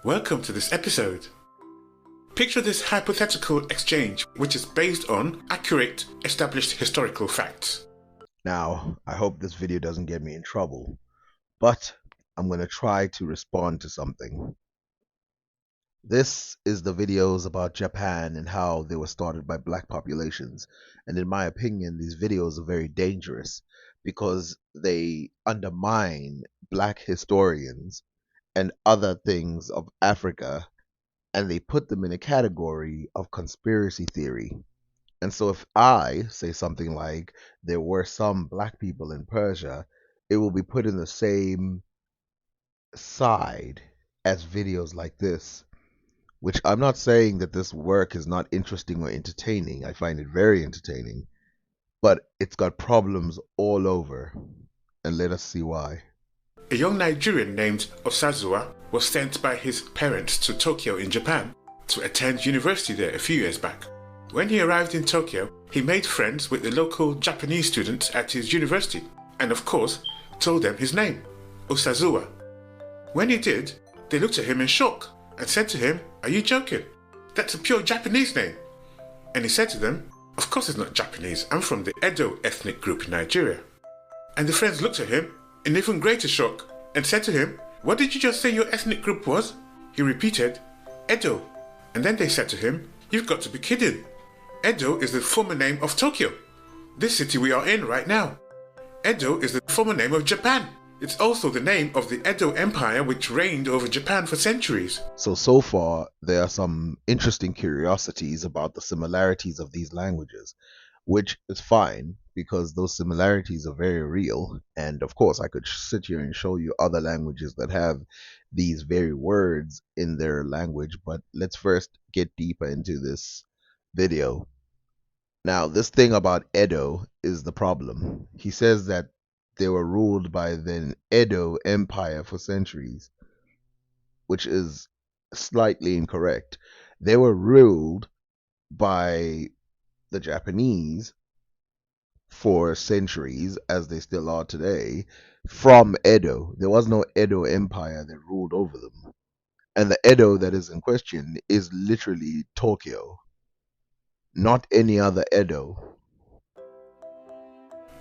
Welcome to this episode. Picture this hypothetical exchange which is based on accurate, established historical facts. Now, I hope this video doesn't get me in trouble, but I'm going to try to respond to something. This is the videos about Japan and how they were started by black populations. And in my opinion, these videos are very dangerous because they undermine black historians and other things of Africa, and they put them in a category of conspiracy theory. And so if I say something like there were some black people in Persia, it will be put in the same side as videos like this, which I'm not saying that this work is not interesting or entertaining. I find it very entertaining, but it's got problems all over, and let us see why. A young Nigerian named Osazuwa was sent by his parents to Tokyo in Japan to attend university there a few years back. When he arrived in Tokyo, he made friends with the local Japanese students at his university and of course told them his name, Osazuwa. When he did, they looked at him in shock and said to him, "Are you joking? That's a pure Japanese name." And he said to them, "Of course it's not Japanese, I'm from the Edo ethnic group in Nigeria." And the friends looked at him in even greater shock and said to him, "What did you just say your ethnic group was?" He repeated, "Edo." And then they said to him, "You've got to be kidding. Edo is the former name of Tokyo, this city we are in right now. Edo is the former name of Japan. It's also the name of the Edo Empire which reigned over Japan for centuries." So far, there are some interesting curiosities about the similarities of these languages, which is fine because those similarities are very real. And of course, I could sit here and show you other languages that have these very words in their language, but let's first get deeper into this video. Now, this thing about Edo is the problem. He says that they were ruled by the Edo Empire for centuries, which is slightly incorrect. They were ruled by the Japanese for centuries, as they still are today, from Edo. There was no Edo Empire that ruled over them. And the Edo that is in question is literally Tokyo, not any other Edo.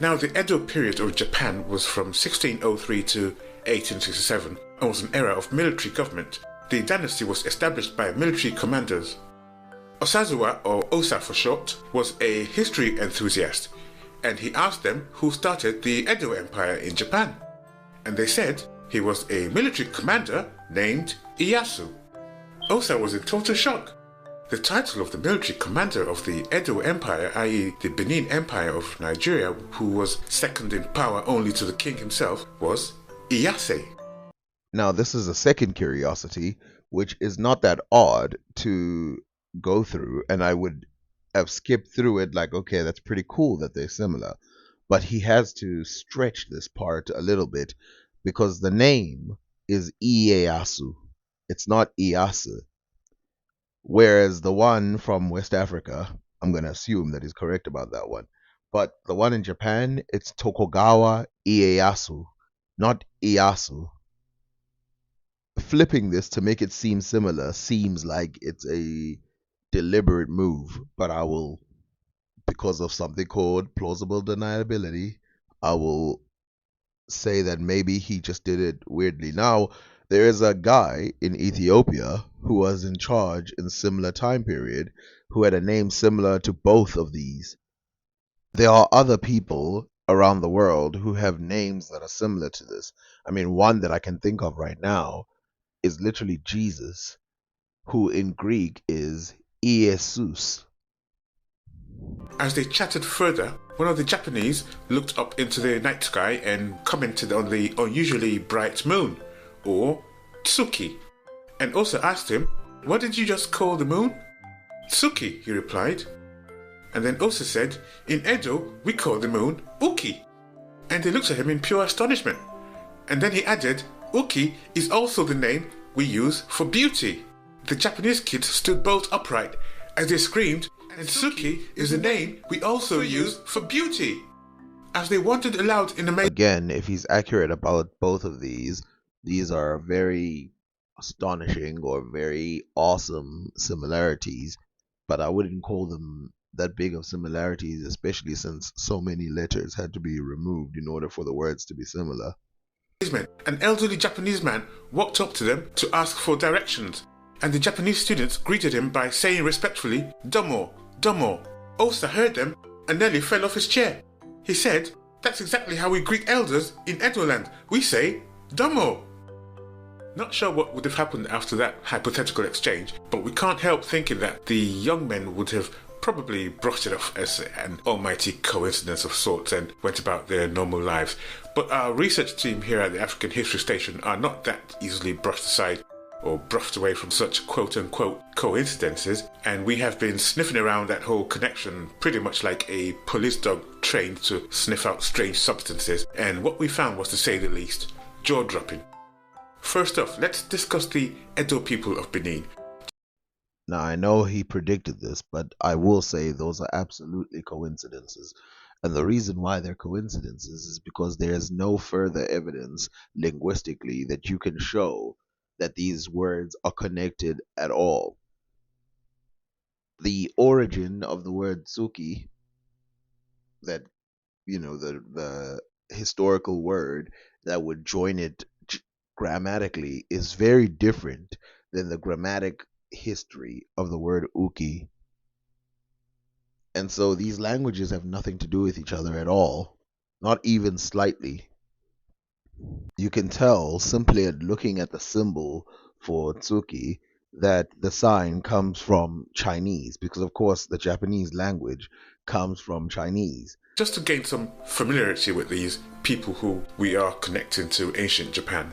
Now, the Edo period of Japan was from 1603 to 1867 and was an era of military government. The dynasty was established by military commanders. Osazuwa, or Osa for short, was a history enthusiast, and he asked them who started the Edo Empire in Japan. And they said he was a military commander named Ieyasu. Osa was in total shock. The title of the military commander of the Edo Empire, i.e. the Benin Empire of Nigeria, who was second in power only to the king himself, was Iyase. Now, this is a second curiosity, which is not that odd to go through, and I would have skipped through it like, okay, that's pretty cool that they're similar. But he has to stretch this part a little bit because the name is Ieyasu. It's not Iyase. Whereas the one from West Africa, I'm going to assume that he's correct about that one. But the one in Japan, it's Tokugawa Ieyasu, not Ieyasu. Flipping this to make it seem similar seems like it's a deliberate move, but I will, because of something called plausible deniability, I will say that maybe he just did it weirdly. Now, there is a guy in Ethiopia who was in charge in a similar time period who had a name similar to both of these. There are other people around the world who have names that are similar to this. I mean, one that I can think of right now is literally Jesus, who in Greek is Iesus. As they chatted further, one of the Japanese looked up into the night sky and commented on the unusually bright moon, or Tsuki, and also asked him, "What did you just call the moon?" "Tsuki," he replied. And then Osa said, "In Edo, we call the moon Uki." And they looked at him in pure astonishment. And then he added, "Uki is also the name we use for beauty." The Japanese kids stood bolt upright as they screamed, "And Tsuki is the name we also use for beauty." As they wondered aloud in amazement. Again, if he's accurate about both of these are very astonishing or very awesome similarities, but I wouldn't call them that big of similarities, especially since so many letters had to be removed in order for the words to be similar. An elderly Japanese man walked up to them to ask for directions, and the Japanese students greeted him by saying respectfully, "Domo, domo." Osa heard them and nearly fell off his chair. He said, "That's exactly how we greet elders in Edo land. We say, domo." Not sure what would have happened after that hypothetical exchange, but we can't help thinking that the young men would have probably brushed it off as an almighty coincidence of sorts and went about their normal lives. But our research team here at the African History Station are not that easily brushed aside or brushed away from such quote-unquote coincidences, and we have been sniffing around that whole connection pretty much like a police dog trained to sniff out strange substances, and what we found was, to say the least, jaw-dropping. First off, let's discuss the Edo people of Benin. Now, I know he predicted this, but I will say those are absolutely coincidences. And the reason why they're coincidences is because there's no further evidence linguistically that you can show that these words are connected at all. The origin of the word tsuki, that, the historical word that would join it grammatically, is very different than the grammatic history of the word uki. And so these languages have nothing to do with each other at all, not even slightly. You can tell simply at looking at the symbol for tsuki that the sign comes from Chinese, because of course the Japanese language comes from Chinese. Just to gain some familiarity with these people who we are connecting to ancient Japan,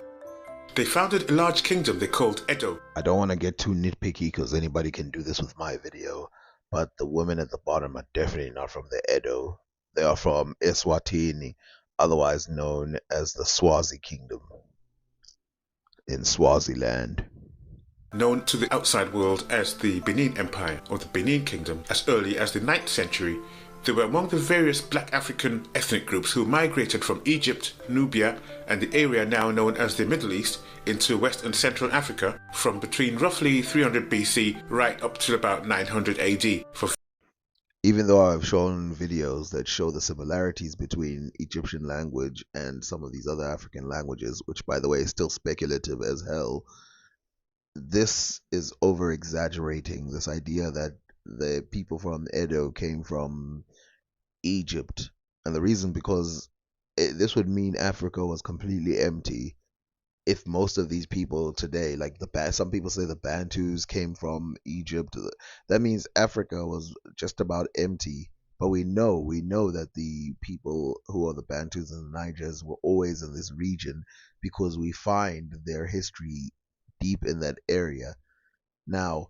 they founded a large kingdom they called Edo. I don't want to get too nitpicky because anybody can do this with my video, but the women at the bottom are definitely not from the Edo. They are from Eswatini, otherwise known as the Swazi Kingdom in Swaziland. Known to the outside world as the Benin Empire or the Benin Kingdom as early as the 9th century, they were among the various black African ethnic groups who migrated from Egypt, Nubia, and the area now known as the Middle East into West and Central Africa from between roughly 300 BC right up to about 900 AD. Even though I've shown videos that show the similarities between Egyptian language and some of these other African languages, which by the way is still speculative as hell, this is over exaggerating this idea that the people from Edo came from Egypt. And the reason, because this would mean Africa was completely empty if most of these people today, like some people say the Bantus came from Egypt. That means Africa was just about empty. But we know that the people who are the Bantus and the Nigers were always in this region because we find their history deep in that area. Now,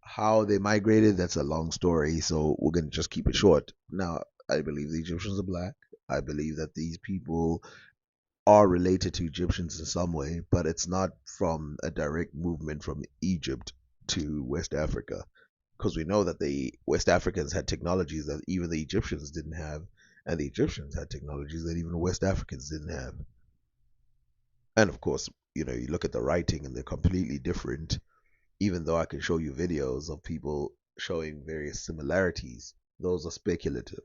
how they migrated, that's a long story, so we're going to just keep it short. Now, I believe the Egyptians are black. I believe that these people are related to Egyptians in some way, but it's not from a direct movement from Egypt to West Africa, because we know that the West Africans had technologies that even the Egyptians didn't have, and the Egyptians had technologies that even the West Africans didn't have. And of course, you look at the writing and they're completely different, even though I can show you videos of people showing various similarities. Those are speculative.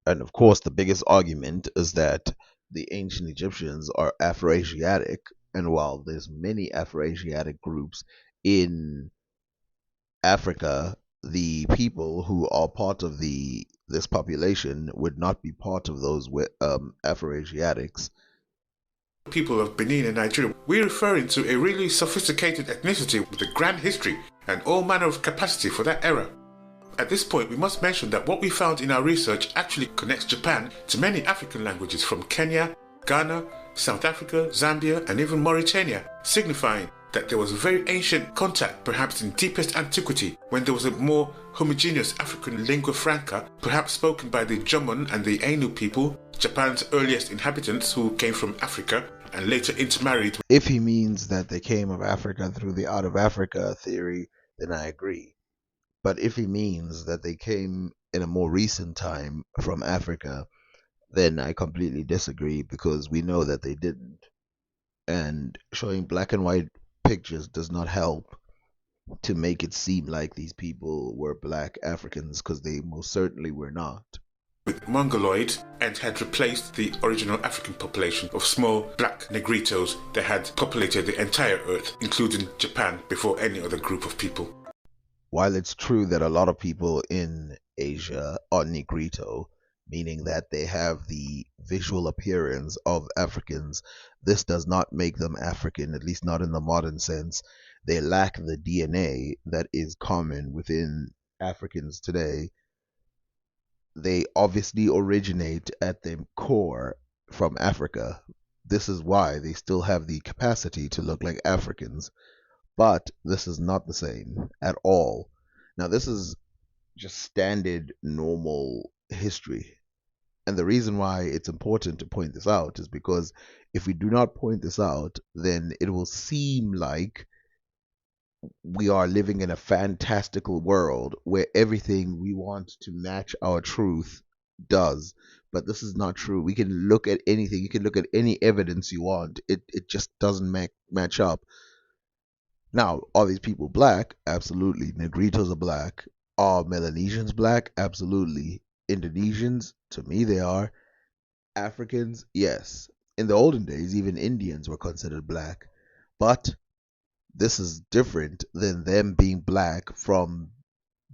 And of course, the biggest argument is that the ancient Egyptians are Afroasiatic, and while there's many Afroasiatic groups in Africa, the people who are part of this population would not be part of those Afroasiatics. People of Benin and Nigeria, we're referring to a really sophisticated ethnicity with a grand history and all manner of capacity for that era. At this point, we must mention that what we found in our research actually connects Japan to many African languages from Kenya, Ghana, South Africa, Zambia, and even Mauritania, signifying that there was a very ancient contact, perhaps in deepest antiquity, when there was a more homogeneous African lingua franca, perhaps spoken by the Jomon and the Ainu people, Japan's earliest inhabitants who came from Africa and later intermarried. If he means that they came of Africa through the out of Africa theory, then I agree. But if he means that they came in a more recent time from Africa, then I completely disagree, because we know that they didn't. And showing black and white pictures does not help to make it seem like these people were black Africans, because they most certainly were not. With Mongoloids, and had replaced the original African population of small black negritos that had populated the entire earth, including Japan, before any other group of people. While it's true that a lot of people in Asia are negrito, meaning that they have the visual appearance of Africans, this does not make them African, at least not in the modern sense. They lack the DNA that is common within Africans today. They obviously originate at their core from Africa. This is why they still have the capacity to look like Africans, but this is not the same at all. Now, this is just standard, normal history. And the reason why it's important to point this out is because if we do not point this out, then it will seem like we are living in a fantastical world where everything we want to match our truth does. But this is not true. We can look at anything, you can look at any evidence you want. It just doesn't match up. Now, are these people black? Absolutely. Negritos are black. Are Melanesians black? Absolutely. Indonesians? To me, they are. Africans? Yes. In the olden days, even Indians were considered black. But this is different than them being black from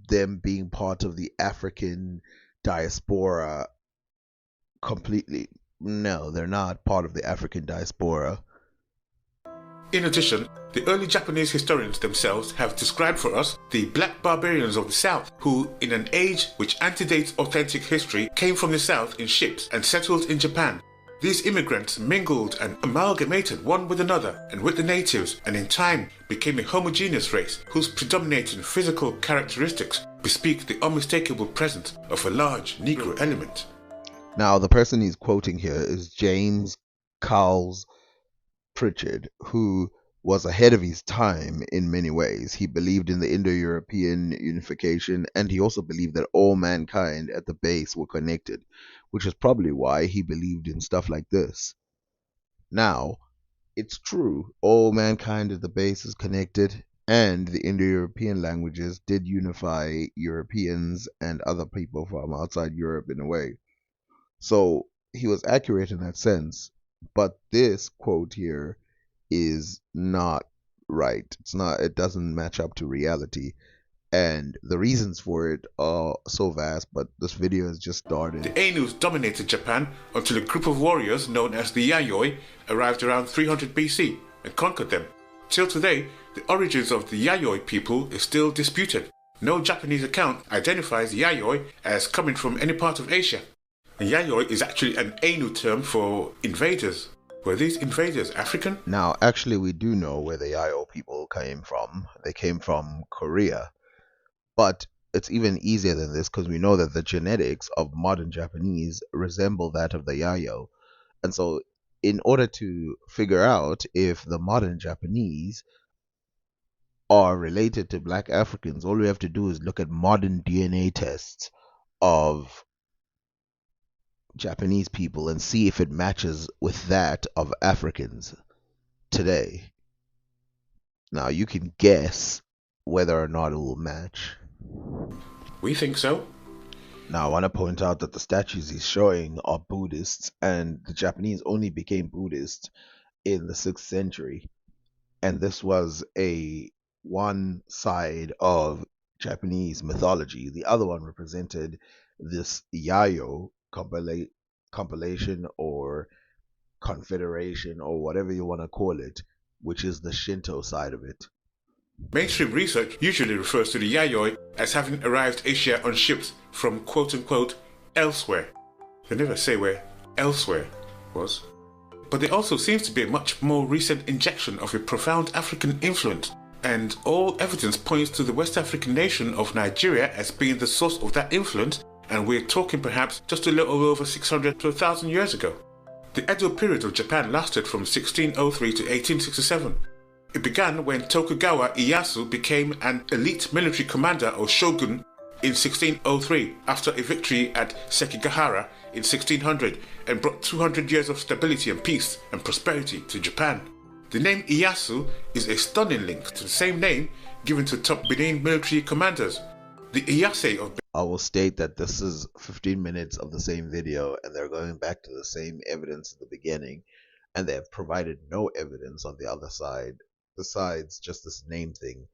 them being part of the African diaspora completely. No, they're not part of the African diaspora. In addition, the early Japanese historians themselves have described for us the black barbarians of the South, who, in an age which antedates authentic history, came from the South in ships and settled in Japan. These immigrants mingled and amalgamated one with another and with the natives, and in time became a homogeneous race whose predominating physical characteristics bespeak the unmistakable presence of a large Negro element. Now, the person he's quoting here is James Cowles Pritchard, who was ahead of his time in many ways. He believed in the Indo-European unification, and he also believed that all mankind at the base were connected, which is probably why he believed in stuff like this. Now, it's true, all mankind at the base is connected, and the Indo-European languages did unify Europeans and other people from outside Europe in a way. So he was accurate in that sense, but this quote here is not right. It doesn't match up to reality, and the reasons for it are so vast, but this video has just started. The Ainus dominated Japan until a group of warriors known as the Yayoi arrived around 300 BC and conquered them. Till today, the origins of the Yayoi people is still disputed. No Japanese account identifies Yayoi as coming from any part of Asia. And Yayoi is actually an Ainu term for invaders. Were these invaders African? Now, actually, we do know where the Yayoi people came from. They came from Korea. But it's even easier than this, because we know that the genetics of modern Japanese resemble that of the Yayoi. And so, in order to figure out if the modern Japanese are related to black Africans, all we have to do is look at modern DNA tests of Japanese people and see if it matches with that of Africans today. Now, you can guess whether or not it will match. We think so. Now, I want to point out that the statues he's showing are Buddhists, and the Japanese only became Buddhist in the 6th century. And this was one side of Japanese mythology. The other one represented this Yayoi compilation or confederation or whatever you want to call it, which is the Shinto side of it. Mainstream research usually refers to the Yayoi as having arrived Asia on ships from quote-unquote elsewhere. They never say where elsewhere was. But there also seems to be a much more recent injection of a profound African influence, and all evidence points to the West African nation of Nigeria as being the source of that influence, and we're talking perhaps just a little over 600 to 1,000 years ago. The Edo period of Japan lasted from 1603 to 1867. It began when Tokugawa Ieyasu became an elite military commander or shogun in 1603 after a victory at Sekigahara in 1600 and brought 200 years of stability and peace and prosperity to Japan. The name Iyasu is a stunning link to the same name given to top Benin military commanders. The Iyase of I will state that this is 15 minutes of the same video, and they're going back to the same evidence at the beginning, and they have provided no evidence on the other side besides just this name thing.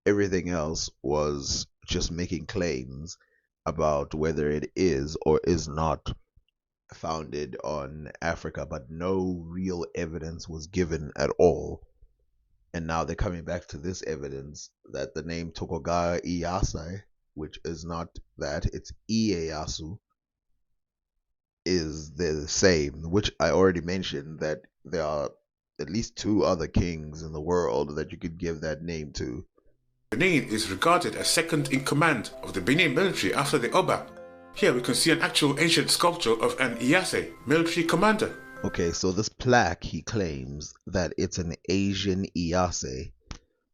Everything else was just making claims about whether it is or is not founded on Africa, but no real evidence was given at all. And now they're coming back to this evidence that the name Tokugawa Iyase, which is not that, it's Ieyasu, is the same, which I already mentioned that there are at least two other kings in the world that you could give that name to. Benin is regarded as second in command of the Benin military after the Oba. Here we can see an actual ancient sculpture of an Iyase military commander. Okay, so this plaque, he claims that it's an Asian Iyase,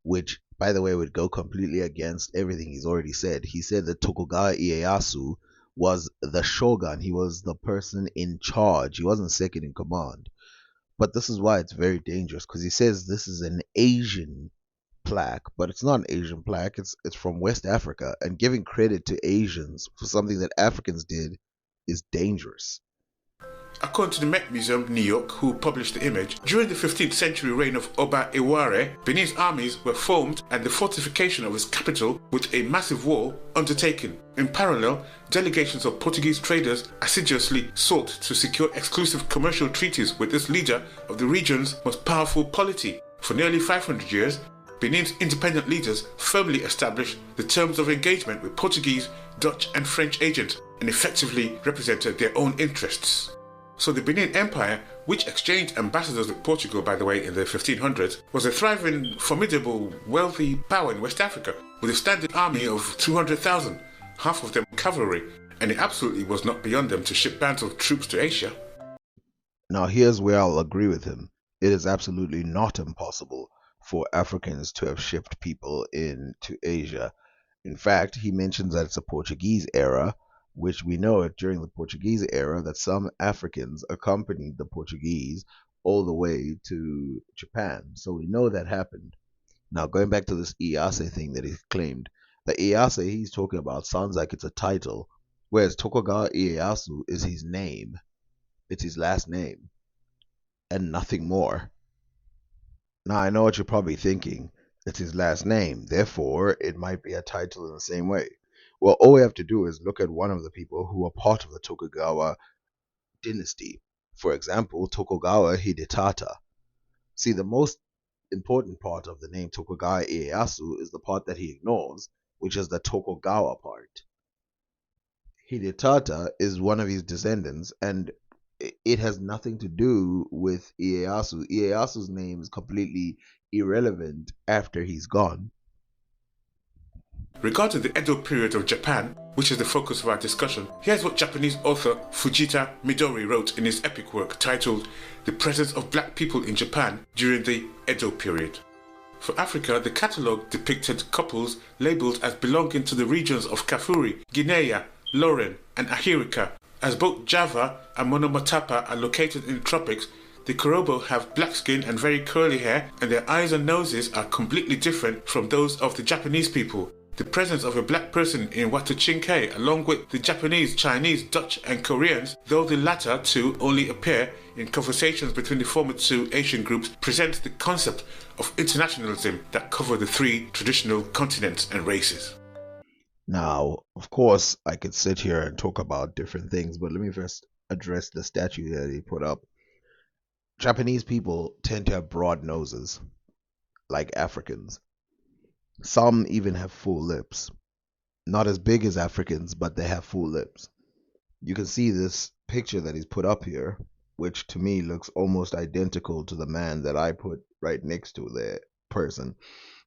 which, by the way, would go completely against everything he's already said. He said that Tokugawa Ieyasu was the shogun. He was the person in charge. He wasn't second in command. But this is why it's very dangerous, because he says this is an Asian plaque, but it's not an Asian plaque. It's from West Africa, and giving credit to Asians for something that Africans did is dangerous. According to the Met Museum, New York, who published the image, during the 15th century reign of Oba Eware, Benin's armies were formed and the fortification of its capital with a massive wall undertaken. In parallel, delegations of Portuguese traders assiduously sought to secure exclusive commercial treaties with this leader of the region's most powerful polity. For nearly 500 years, Benin's independent leaders firmly established the terms of engagement with Portuguese, Dutch and French agents and effectively represented their own interests. So the Benin Empire, which exchanged ambassadors with Portugal, by the way, in the 1500s, was a thriving, formidable, wealthy power in West Africa, with a standing army of 200,000, half of them cavalry, and it absolutely was not beyond them to ship bands of troops to Asia. Now here's where I'll agree with him. It is absolutely not impossible for Africans to have shipped people into Asia. In fact, he mentions that it's a Portuguese era, which we know it during the Portuguese era that some Africans accompanied the Portuguese all the way to Japan. So we know that happened. Now going back to this Iyase thing that he claimed, the Iyase he's talking about sounds like it's a title, whereas Tokugawa Ieyasu is his name. It's his last name and nothing more. Now I know what you're probably thinking. It's his last name, therefore it might be a title in the same way. Well, all we have to do is look at one of the people who were part of the Tokugawa dynasty. For example, Tokugawa Hidetada. See, the most important part of the name Tokugawa Ieyasu is the part that he ignores, which is the Tokugawa part. Hidetada is one of his descendants, and it has nothing to do with Ieyasu. Ieyasu's name is completely irrelevant after he's gone. Regarding the Edo period of Japan, which is the focus of our discussion, here's what Japanese author Fujita Midori wrote in his epic work titled The Presence of Black People in Japan During the Edo Period. For Africa, the catalogue depicted couples labelled as belonging to the regions of Kafuri, Guinea, Loren, and Ahirika. As both Java and Monomotapa are located in the tropics, the Korobo have black skin and very curly hair, and their eyes and noses are completely different from those of the Japanese people. The presence of a black person in Watachinkei, along with the Japanese, Chinese, Dutch and Koreans, though the latter two only appear in conversations between the former two Asian groups, presents the concept of internationalism that cover the three traditional continents and races. Now, of course, I could sit here and talk about different things, but let me first address the statue that he put up. Japanese people tend to have broad noses, like Africans. Some even have full lips. Not as big as Africans, but they have full lips. You can see this picture that he's put up here, which to me looks almost identical to the man that I put right next to the person.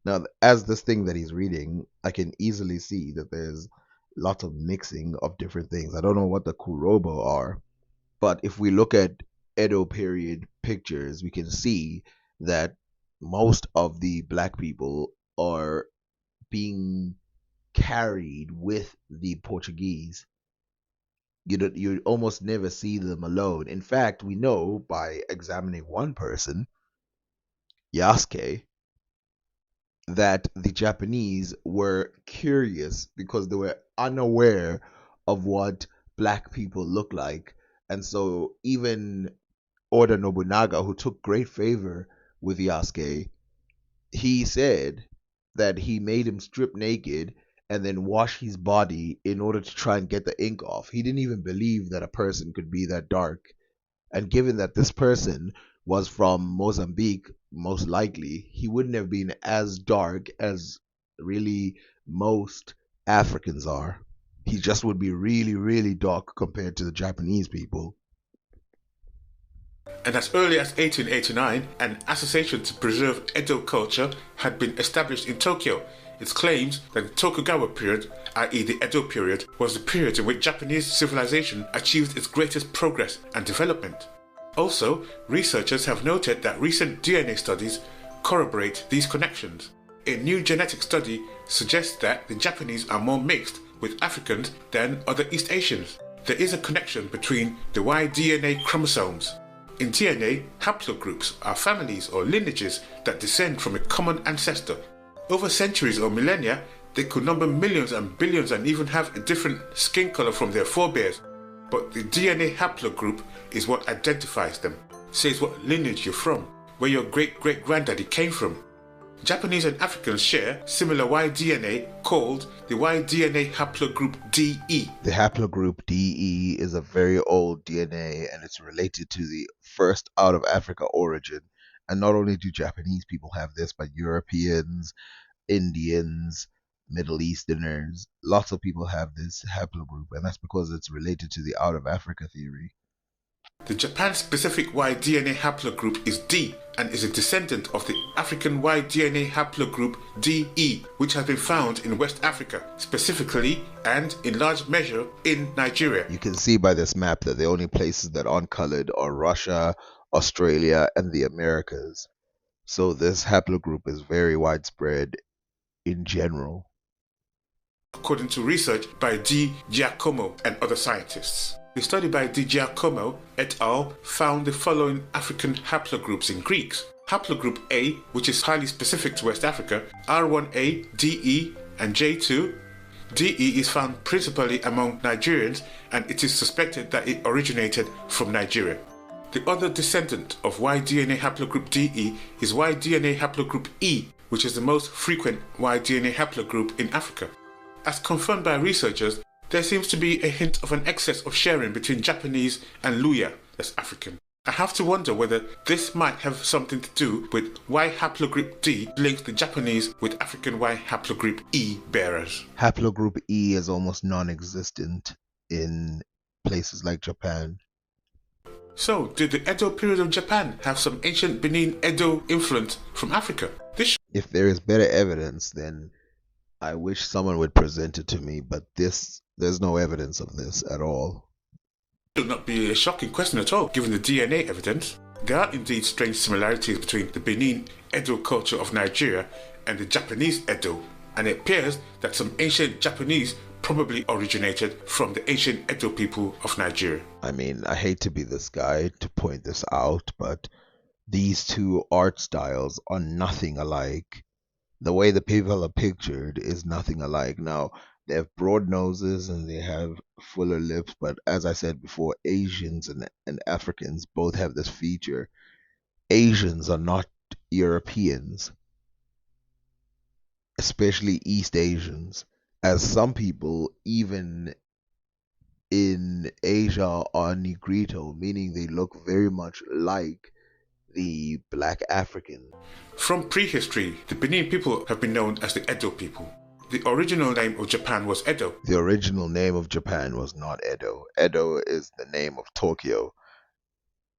Now, as this thing that he's reading, I can easily see that there's lots of mixing of different things. I don't know what the Kurobo are, but if we look at Edo period pictures, we can see that most of the black people are being carried with the Portuguese. You almost never see them alone. In fact, we know by examining one person Yasuke that the Japanese were curious because they were unaware of what black people look like. And so even Oda Nobunaga, who took great favor with Yasuke, he said that he made him strip naked and then wash his body in order to try and get the ink off. He didn't even believe that a person could be that dark. And given that this person was from Mozambique, most likely, he wouldn't have been as dark as really most Africans are. He just would be really, really dark compared to the Japanese people. And as early as 1889, an association to preserve Edo culture had been established in Tokyo. It claims that the Tokugawa period, i.e. the Edo period, was the period in which Japanese civilization achieved its greatest progress and development. Also, researchers have noted that recent DNA studies corroborate these connections. A new genetic study suggests that the Japanese are more mixed with Africans than other East Asians. There is a connection between the Y DNA chromosomes. In DNA, haplogroups are families or lineages that descend from a common ancestor. Over centuries or millennia, they could number millions and billions and even have a different skin color from their forebears. But the DNA haplogroup is what identifies them, says what lineage you're from, where your great-great-granddaddy came from. Japanese and Africans share similar Y DNA called the Y DNA haplogroup DE. The haplogroup DE is a very old DNA and it's related to the first out of Africa origin. And not only do Japanese people have this, but Europeans, Indians, Middle Easterners, lots of people have this haplogroup, and that's because it's related to the out of Africa theory. The Japan-specific Y DNA haplogroup is D and is a descendant of the African Y DNA haplogroup DE, which has been found in West Africa, specifically and in large measure in Nigeria. You can see by this map that the only places that aren't colored are Russia, Australia, and the Americas. So this haplogroup is very widespread in general. According to research by Di Giacomo and other scientists. The study by Di Giacomo et al. Found the following African haplogroups in Greeks. Haplogroup A, which is highly specific to West Africa, R1A, DE, and J2. DE is found principally among Nigerians, and it is suspected that it originated from Nigeria. The other descendant of Y DNA haplogroup DE is Y DNA haplogroup E, which is the most frequent Y DNA haplogroup in Africa. As confirmed by researchers, there seems to be a hint of an excess of sharing between Japanese and Luya, that's African. I have to wonder whether this might have something to do with why haplogroup D links the Japanese with African Y haplogroup E bearers. Haplogroup E is almost non-existent in places like Japan. So, did the Edo period of Japan have some ancient Benin Edo influence from Africa? If there is better evidence, then I wish someone would present it to me, but there's no evidence of this at all. It should not be a shocking question at all, given the DNA evidence. There are indeed strange similarities between the Benin Edo culture of Nigeria and the Japanese Edo, and it appears that some ancient Japanese probably originated from the ancient Edo people of Nigeria. I mean, I hate to be this guy to point this out, but these two art styles are nothing alike. The way the people are pictured is nothing alike. Now, they have broad noses and they have fuller lips, but as I said before, Asians and Africans both have this feature. Asians are not Europeans, especially East Asians, as some people, even in Asia, are negrito, meaning they look very much like the black African. From prehistory, the Benin people have been known as the Edo people. The original name of Japan was Edo. The original name of Japan was not Edo. Edo is the name of Tokyo.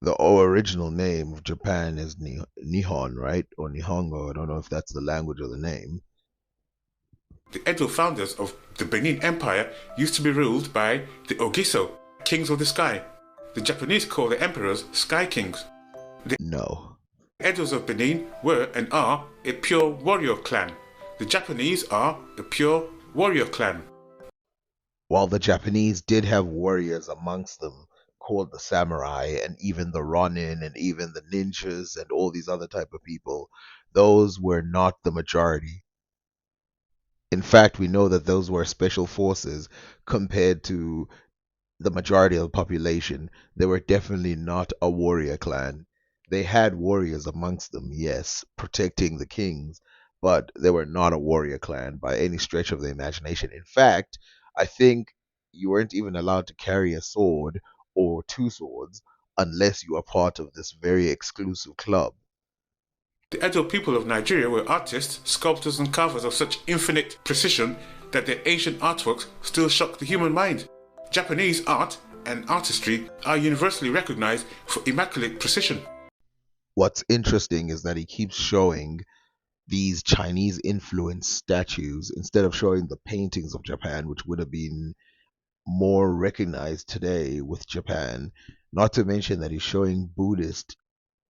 The original name of Japan is Nihon, right? Or Nihongo. I don't know if that's the language or the name. The Edo founders of the Benin Empire used to be ruled by the Ogiso, kings of the sky. The Japanese call the emperors sky kings. No. The Edos of Benin were and are a pure warrior clan. The Japanese are a pure warrior clan. While the Japanese did have warriors amongst them, called the samurai and even the ronin and even the ninjas and all these other type of people, those were not the majority. In fact, we know that those were special forces compared to the majority of the population. They were definitely not a warrior clan. They had warriors amongst them, yes, protecting the kings, but they were not a warrior clan by any stretch of the imagination. In fact, I think you weren't even allowed to carry a sword or two swords unless you are part of this very exclusive club. The Edo people of Nigeria were artists, sculptors, and carvers of such infinite precision that their ancient artworks still shock the human mind. Japanese art and artistry are universally recognized for immaculate precision. What's interesting is that he keeps showing these Chinese influenced statues instead of showing the paintings of Japan, which would have been more recognized today with Japan. Not to mention that he's showing Buddhist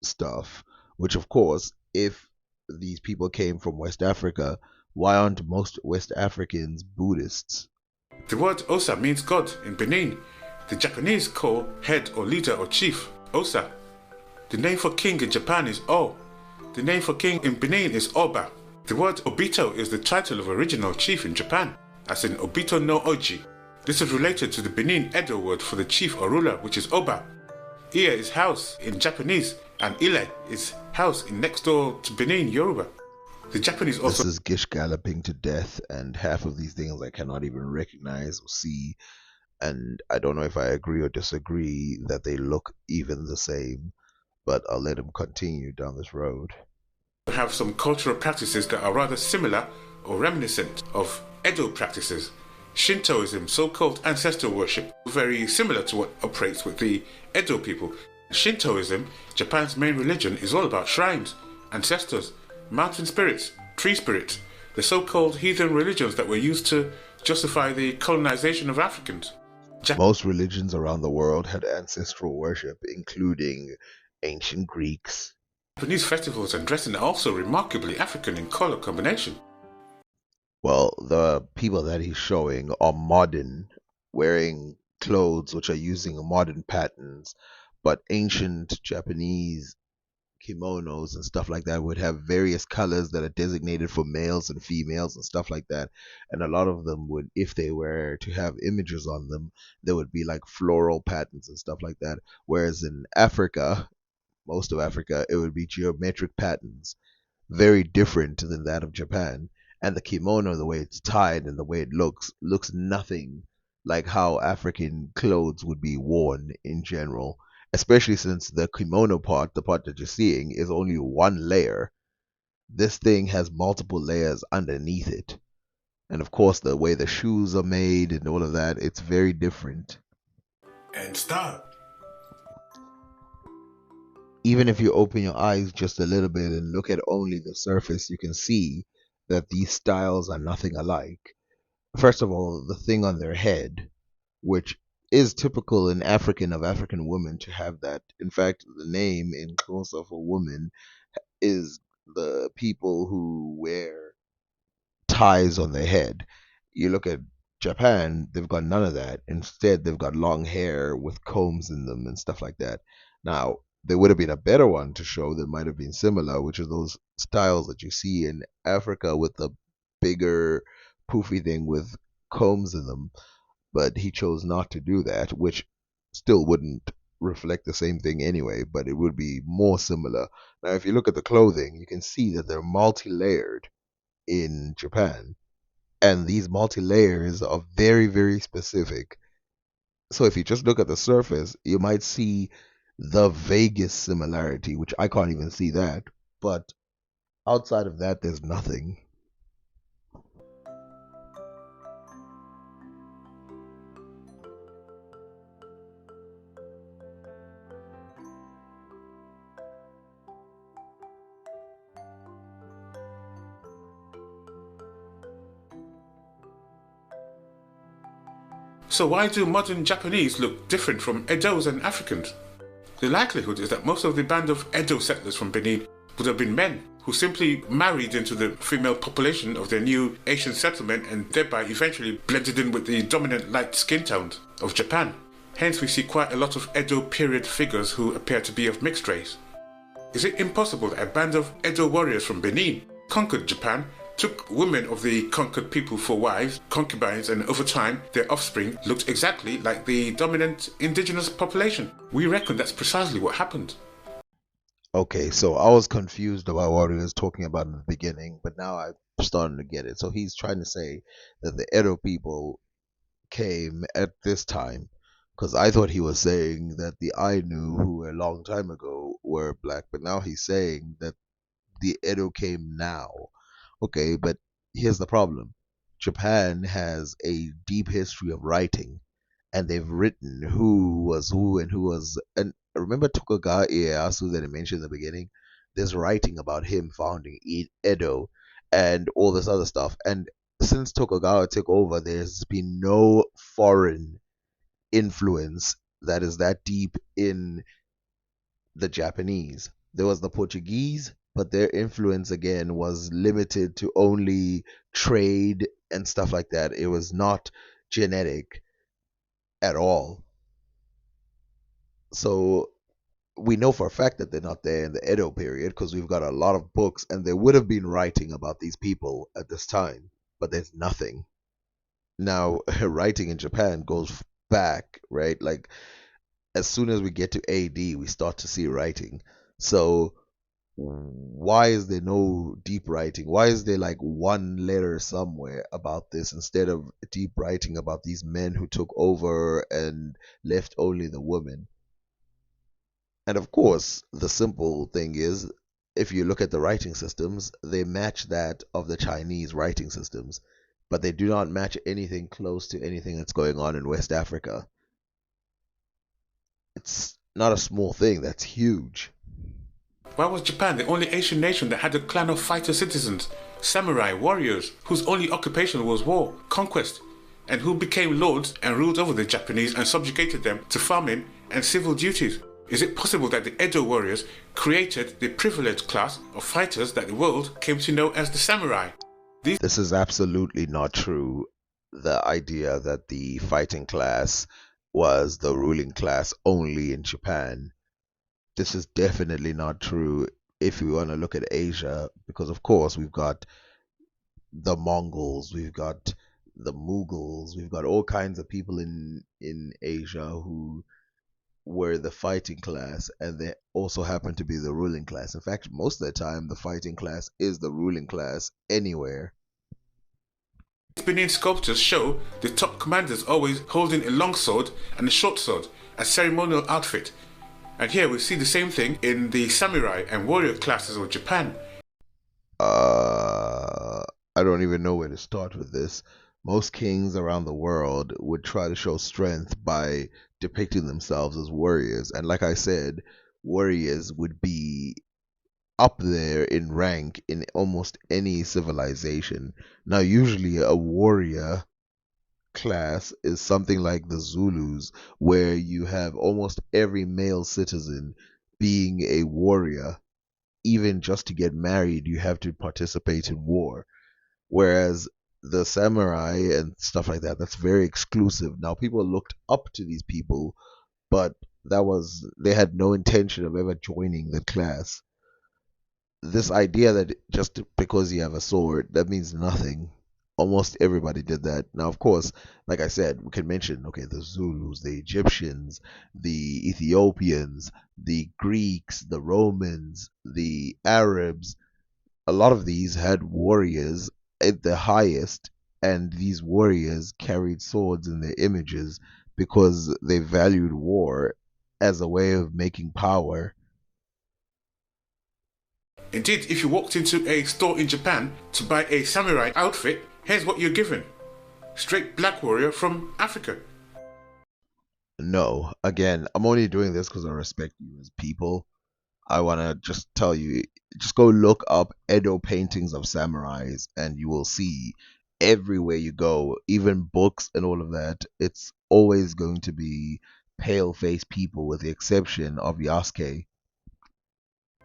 stuff, which, of course, if these people came from West Africa, why aren't most West Africans Buddhists? The word Osa means God in Benin. The Japanese call head or leader or chief Osa. The name for king in Japan is O. The name for king in Benin is Oba. The word Obito is the title of original chief in Japan, as in Obito no Oji. This is related to the Benin Edo word for the chief or ruler, which is Oba. Ie is house in Japanese, and Ile is house in next door to Benin, Yoruba. The Japanese also... This is Gish galloping to death, and half of these things I cannot even recognize or see, and I don't know if I agree or disagree that they look even the same, but I'll let him continue down this road. have some cultural practices that are rather similar or reminiscent of Edo practices. Shintoism, so-called ancestor worship, very similar to what operates with the Edo people. Shintoism, Japan's main religion, is all about shrines, ancestors, mountain spirits, tree spirits, the so-called heathen religions that were used to justify the colonization of Africans. Most religions around the world had ancestral worship, including ancient Greeks. Japanese festivals and dressing are also remarkably African in color combination. Well, the people that he's showing are modern, wearing clothes which are using modern patterns, but ancient Japanese kimonos and stuff like that would have various colors that are designated for males and females and stuff like that. And a lot of them would, if they were to have images on them, there would be like floral patterns and stuff like that. Whereas in Africa, most of Africa, it would be geometric patterns, very different than that of Japan. And the kimono, the way it's tied and the way it looks nothing like how African clothes would be worn in general, especially since the kimono part, the part that you're seeing, is only one layer. This thing has multiple layers underneath it. And of course, the way the shoes are made and all of that, it's very different. And start. Even if you open your eyes just a little bit and look at only the surface, you can see that these styles are nothing alike. First of all, the thing on their head, which is typical in African women to have that. In fact, the name in Xhosa for woman is the people who wear ties on their head. You look at Japan, they've got none of that. Instead, they've got long hair with combs in them and stuff like that. Now, there would have been a better one to show that might have been similar, which are those styles that you see in Africa with the bigger poofy thing with combs in them. But he chose not to do that, which still wouldn't reflect the same thing anyway, but it would be more similar. Now, if you look at the clothing, you can see that they're multi-layered in Japan, and these multi-layers are very, very specific. So if you just look at the surface, you might see the vaguest similarity, which I can't even see that, but outside of that, there's nothing. So why do modern Japanese look different from Edos and Africans? The likelihood is that most of the band of Edo settlers from Benin would have been men who simply married into the female population of their new Asian settlement and thereby eventually blended in with the dominant light skin tones of Japan. Hence we see quite a lot of Edo period figures who appear to be of mixed race. Is it impossible that a band of Edo warriors from Benin conquered Japan, took women of the conquered people for wives, concubines, and over time their offspring looked exactly like the dominant indigenous population? We reckon that's precisely what happened. Okay, so I was confused about what he was talking about in the beginning, but now I'm starting to get it. So he's trying to say that the Edo people came at this time, because I thought he was saying that the Ainu, who were a long time ago, were black, but now he's saying that the Edo came now. Okay, but here's the problem. Japan has a deep history of writing, and they've written who was who and who was. And remember Tokugawa Ieyasu that I mentioned in the beginning? There's writing about him founding Edo and all this other stuff. And since Tokugawa took over, there's been no foreign influence that is that deep in the Japanese. There was the Portuguese, but their influence again was limited to only trade and stuff like that. It was not genetic at all. So we know for a fact that they're not there in the Edo period because we've got a lot of books and there would have been writing about these people at this time, but there's nothing. Now, writing in Japan goes back, right? Like as soon as we get to AD, we start to see writing. So why is there no deep writing? Why is there like one letter somewhere about this instead of deep writing about these men who took over and left only the women? And of course, the simple thing is, if you look at the writing systems, they match that of the Chinese writing systems, but they do not match anything close to anything that's going on in West Africa. It's not a small thing, that's huge. Why was Japan the only Asian nation that had a clan of fighter citizens, samurai, warriors, whose only occupation was war, conquest, and who became lords and ruled over the Japanese and subjugated them to farming and civil duties? Is it possible that the Edo warriors created the privileged class of fighters that the world came to know as the samurai? This is absolutely not true. The idea that the fighting class was the ruling class only in Japan. This is definitely not true if we want to look at Asia, because of course we've got the Mongols, we've got the Mughals, we've got all kinds of people in Asia who were the fighting class, and they also happen to be the ruling class. In fact, most of the time, the fighting class is the ruling class anywhere. Benin sculptures show the top commanders always holding a long sword and a short sword as ceremonial outfit. And here we see the same thing in the samurai and warrior classes of Japan. I don't even know where to start with this. Most kings around the world would try to show strength by depicting themselves as warriors. And like I said, warriors would be up there in rank in almost any civilization. Now, usually a warrior class is something like the Zulus, where you have almost every male citizen being a warrior. Even just to get married, you have to participate in war. Whereas the samurai and stuff like that, that's very exclusive. Now, people looked up to these people, but they had no intention of ever joining the class. This idea that just because you have a sword, that means nothing. Almost everybody did that. Now, of course, like I said, we can mention, okay, the Zulus, the Egyptians, the Ethiopians, the Greeks, the Romans, the Arabs. A lot of these had warriors at the highest, and these warriors carried swords in their images because they valued war as a way of making power. Indeed, if you walked into a store in Japan to buy a samurai outfit, here's what you're given. Straight black warrior from Africa. No, again, I'm only doing this because I respect you as people. I want to just tell you, just go look up Edo paintings of samurais and you will see everywhere you go, even books and all of that, it's always going to be pale-faced people with the exception of Yasuke.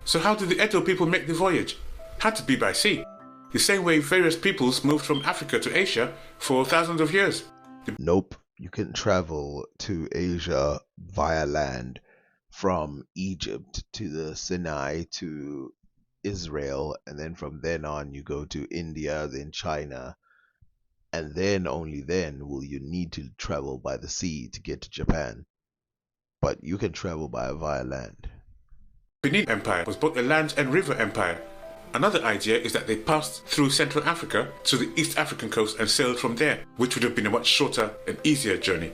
So how did the Edo people make the voyage? Had to be by sea. The same way various peoples moved from Africa to Asia for thousands of years. Nope. You can travel to Asia via land from Egypt to the Sinai to Israel, and then from then on you go to India, then China, and then only then will you need to travel by the sea to get to Japan. But you can travel via land. Benin Empire was both a land and river empire. Another idea is that they passed through Central Africa to the East African coast and sailed from there, which would have been a much shorter and easier journey.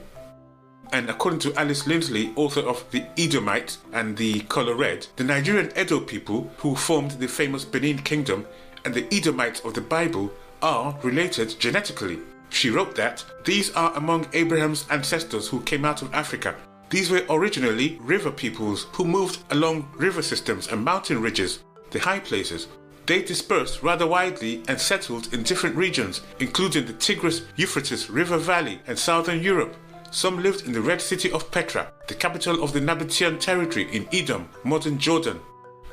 And according to Alice Lindsley, author of The Edomite and The Color Red, the Nigerian Edo people who formed the famous Benin Kingdom and the Edomites of the Bible are related genetically. She wrote that these are among Abraham's ancestors who came out of Africa. These were originally river peoples who moved along river systems and mountain ridges, the high places. They dispersed rather widely and settled in different regions, including the Tigris-Euphrates River Valley and southern Europe. Some lived in the Red City of Petra, the capital of the Nabatean territory in Edom, modern Jordan.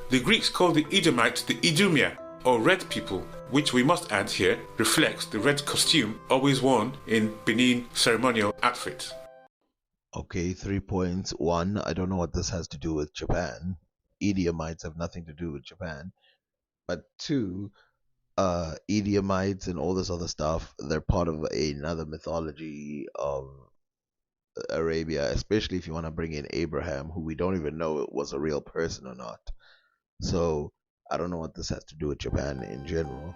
The Greeks called the Edomites the Idumea, or red people, which we must add here reflects the red costume always worn in Benin ceremonial outfits. Okay, 3 points. 1, I don't know what this has to do with Japan. Edomites have nothing to do with Japan. But 2, Edomites and all this other stuff, they're part of another mythology of Arabia, especially if you want to bring in Abraham, who we don't even know was a real person or not. So I don't know what this has to do with Japan in general.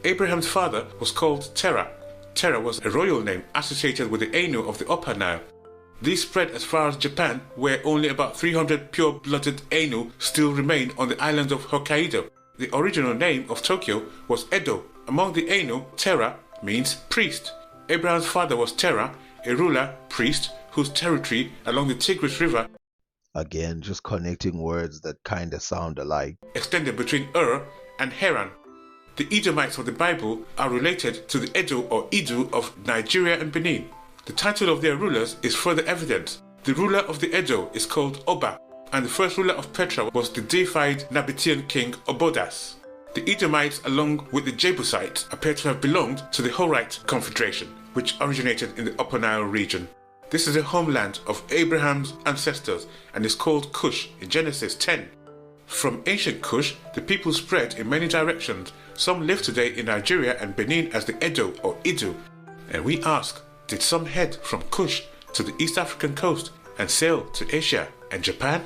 Abraham's father was called Terah. Terah was a royal name associated with the Ainu of the Upper Nile. These spread as far as Japan, where only about 300 pure-blooded Ainu still remain on the island of Hokkaido. The original name of Tokyo was Edo. Among the Ainu, Terah means priest. Abraham's father was Terah, a ruler, priest, whose territory along the Tigris River, again just connecting words that kind of sound alike, extended between Ur and Haran. The Edomites of the Bible are related to the Edo or Idu of Nigeria and Benin. The title of their rulers is further evidence. The ruler of the Edo is called Oba, and the first ruler of Petra was the deified Nabatean king Obodas. The Edomites, along with the Jebusites, appear to have belonged to the Horite Confederation, which originated in the Upper Nile region. This is the homeland of Abraham's ancestors and is called Cush in Genesis 10. From ancient Cush, the people spread in many directions. Some live today in Nigeria and Benin as the Edo or Idu. And we ask, did some head from Cush to the East African coast and sail to Asia and Japan?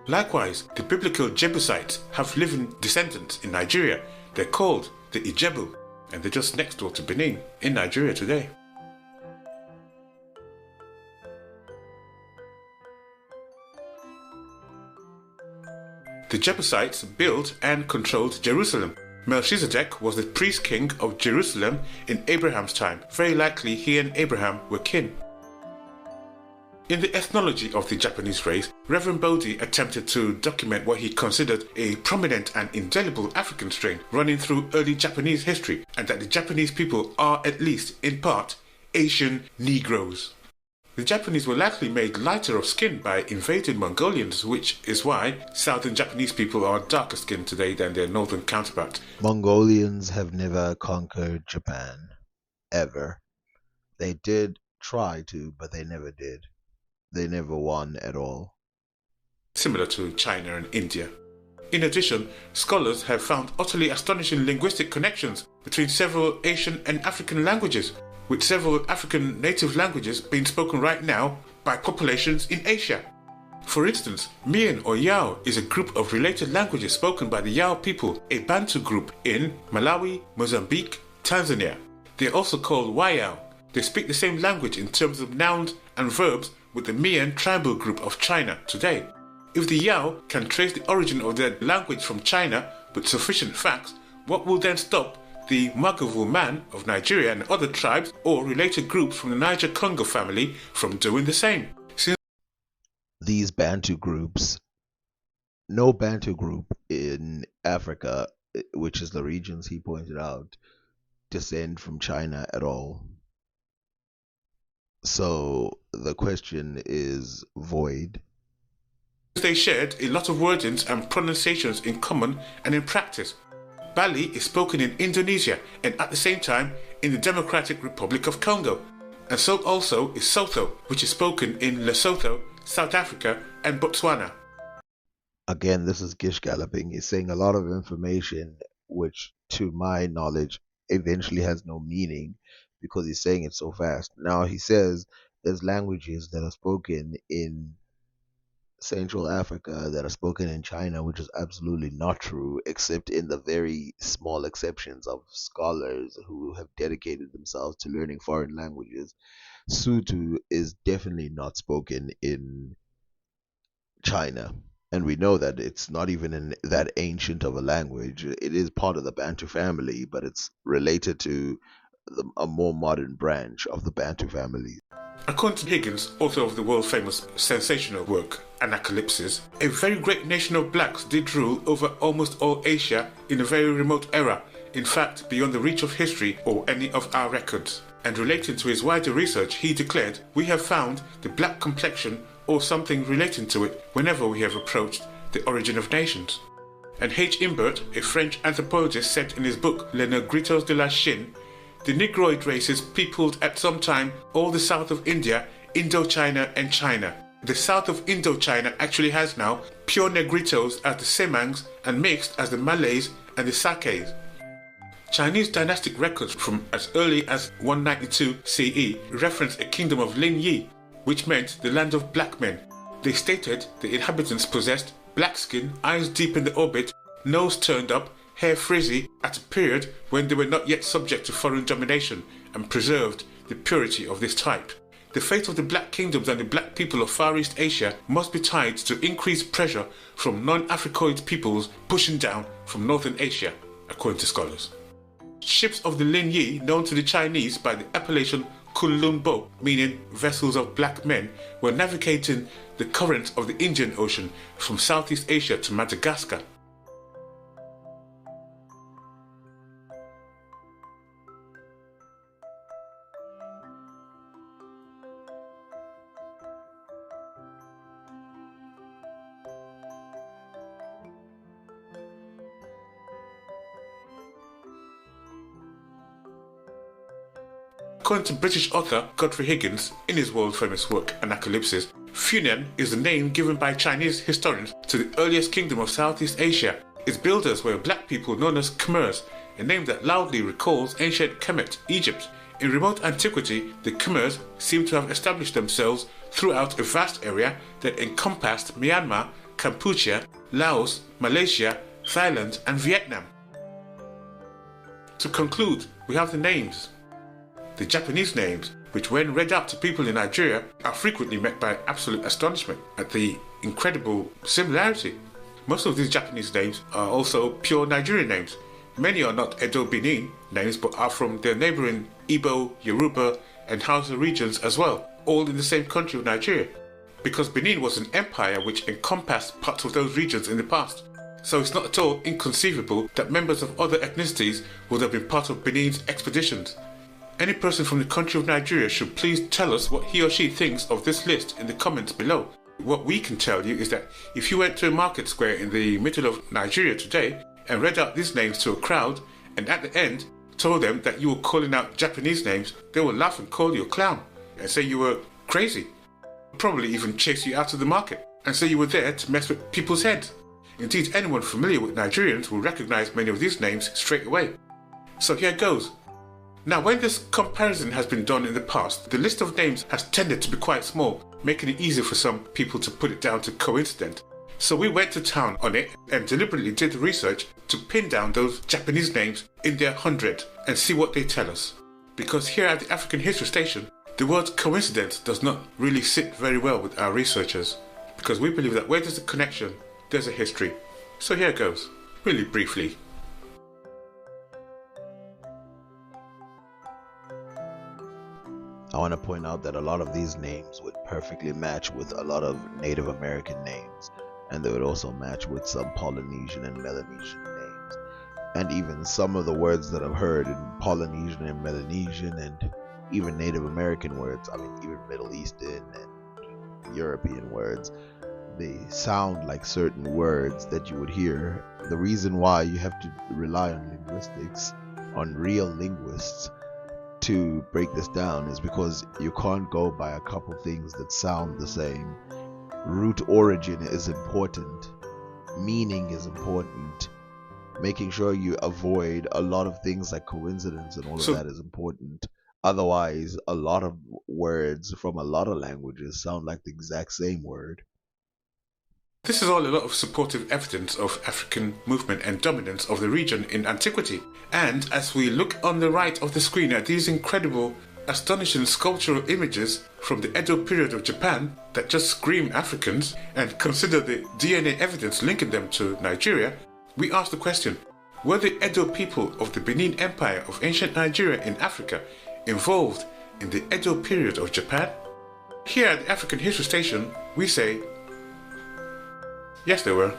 Likewise, the biblical Jebusites have living descendants in Nigeria. They're called the Ijebu, and they're just next door to Benin in Nigeria today. The Jebusites built and controlled Jerusalem. Melchizedek was the priest king of Jerusalem in Abraham's time. Very likely he and Abraham were kin. In the ethnology of the Japanese race, Reverend Bodhi attempted to document what he considered a prominent and indelible African strain running through early Japanese history, and that the Japanese people are, at least in part, Asian Negroes. The Japanese were likely made lighter of skin by invaded Mongolians, which is why southern Japanese people are darker skinned today than their northern counterparts. Mongolians have never conquered Japan, ever. They did try to, but they never did. They never won at all. Similar to China and India. In addition, scholars have found utterly astonishing linguistic connections between several Asian and African languages, with several African native languages being spoken right now by populations in Asia. For instance, Mian or Yao is a group of related languages spoken by the Yao people, a Bantu group in Malawi, Mozambique, Tanzania. They are also called Wayao. They speak the same language in terms of nouns and verbs with the Mian tribal group of China today. If the Yao can trace the origin of their language from China with sufficient facts, what will then stop the Magavu man of Nigeria and other tribes or related groups from the Niger-Congo family from doing the same? Since these Bantu groups, no Bantu group in Africa, which is the regions he pointed out, descend from China at all. So the question is void. they shared a lot of wordings and pronunciations in common and in practice. Bali is spoken in Indonesia and at the same time in the Democratic Republic of Congo. And so also is Sotho, which is spoken in Lesotho, South Africa and Botswana. Again, this is Gish galloping. He's saying a lot of information which, to my knowledge, eventually has no meaning because he's saying it so fast. Now he says there's languages that are spoken in Central Africa that are spoken in China, which is absolutely not true, except in the very small exceptions of scholars who have dedicated themselves to learning foreign languages. Sutu is definitely not spoken in China. And we know that it's not even in that ancient of a language. It is part of the Bantu family, but it's related to a more modern branch of the Bantu family. According to Higgins, author of the world-famous sensational work, Anacalypsis, a very great nation of blacks did rule over almost all Asia in a very remote era, in fact beyond the reach of history or any of our records. And relating to his wider research, he declared, "We have found the black complexion or something relating to it whenever we have approached the origin of nations." And H. Imbert, a French anthropologist, said in his book Les Negritos de la Chine, "The Negroid races peopled at some time all the south of India, Indochina and China. The south of Indochina actually has now pure Negritos as the Semangs and mixed as the Malays and the Sakes." Chinese dynastic records from as early as 192 CE reference a kingdom of Lin Yi, which meant the land of black men. They stated the inhabitants possessed black skin, eyes deep in the orbit, nose turned up, hair frizzy, at a period when they were not yet subject to foreign domination and preserved the purity of this type. The fate of the black kingdoms and the black people of Far East Asia must be tied to increased pressure from non-Africoid peoples pushing down from Northern Asia, according to scholars. Ships of the Lin Yi, known to the Chinese by the appellation Kunlun Bo, meaning vessels of black men, were navigating the currents of the Indian Ocean from Southeast Asia to Madagascar. According to British author Godfrey Higgins, in his world-famous work Anacalypsis, Funan is the name given by Chinese historians to the earliest kingdom of Southeast Asia. Its builders were black people known as Khmers, a name that loudly recalls ancient Kemet, Egypt. In remote antiquity, the Khmers seem to have established themselves throughout a vast area that encompassed Myanmar, Kampuchea, Laos, Malaysia, Thailand and Vietnam. To conclude, we have the names. The Japanese names, which when read out to people in Nigeria, are frequently met by absolute astonishment at the incredible similarity. Most of these Japanese names are also pure Nigerian names. Many are not Edo Benin names but are from their neighbouring Igbo, Yoruba and Hausa regions as well, all in the same country of Nigeria, because Benin was an empire which encompassed parts of those regions in the past. So it's not at all inconceivable that members of other ethnicities would have been part of Benin's expeditions. Any person from the country of Nigeria should please tell us what he or she thinks of this list in the comments below. What we can tell you is that if you went to a market square in the middle of Nigeria today and read out these names to a crowd and at the end told them that you were calling out Japanese names, they will laugh and call you a clown and say you were crazy. Probably even chase you out of the market and say you were there to mess with people's heads. Indeed, anyone familiar with Nigerians will recognize many of these names straight away. So here goes. Now, when this comparison has been done in the past, the list of names has tended to be quite small, making it easier for some people to put it down to coincidence. So we went to town on it and deliberately did the research to pin down those Japanese names in their 100 and see what they tell us. because here at the African History Station, the word coincidence does not really sit very well with our researchers, because we believe that where there's a connection, there's a history. So here goes, really briefly. I want to point out that a lot of these names would perfectly match with a lot of Native American names, and they would also match with some Polynesian and Melanesian names. And even some of the words that I've heard in Polynesian and Melanesian and even Native American words, I mean, even Middle Eastern and European words, they sound like certain words that you would hear. The reason why you have to rely on linguistics, on real linguists, to break this down is because you can't go by a couple things that sound the same. Root origin is important, meaning is important, making sure you avoid a lot of things like coincidence and all of that is important. Otherwise, a lot of words from a lot of languages sound like the exact same word. This is all a lot of supportive evidence of African movement and dominance of the region in antiquity. And as we look on the right of the screen at these incredible, astonishing sculptural images from the Edo period of Japan that just scream Africans, and consider the DNA evidence linking them to Nigeria, we ask the question, were the Edo people of the Benin Empire of ancient Nigeria in Africa involved in the Edo period of Japan? Here at the African History Station, we say, yes, they were.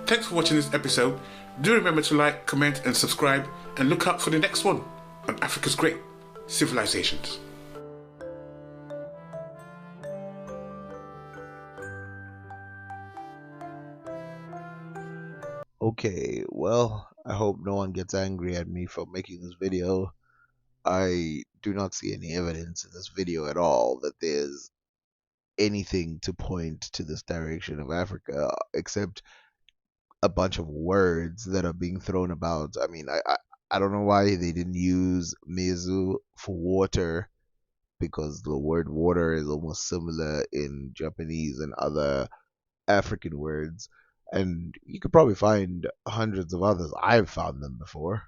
Thanks for watching this episode. Do remember to like, comment and subscribe, and look out for the next one on Africa's Great Civilizations. Okay, well, I hope no one gets angry at me for making this video. I do not see any evidence in this video at all that there's anything to point to this direction of Africa, except a bunch of words that are being thrown about. I mean, I don't know why they didn't use mezu for water, because the word water is almost similar in Japanese and other African words. And you could probably find hundreds of others. I've found them before.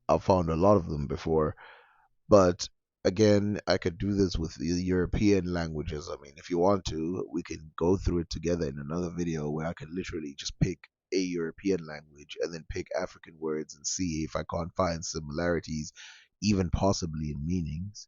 I've found a lot of them before. But again, I could do this with the European languages. I mean, if you want to, we can go through it together in another video where I can literally just pick a European language and then pick African words and see if I can't find similarities, even possibly in meanings.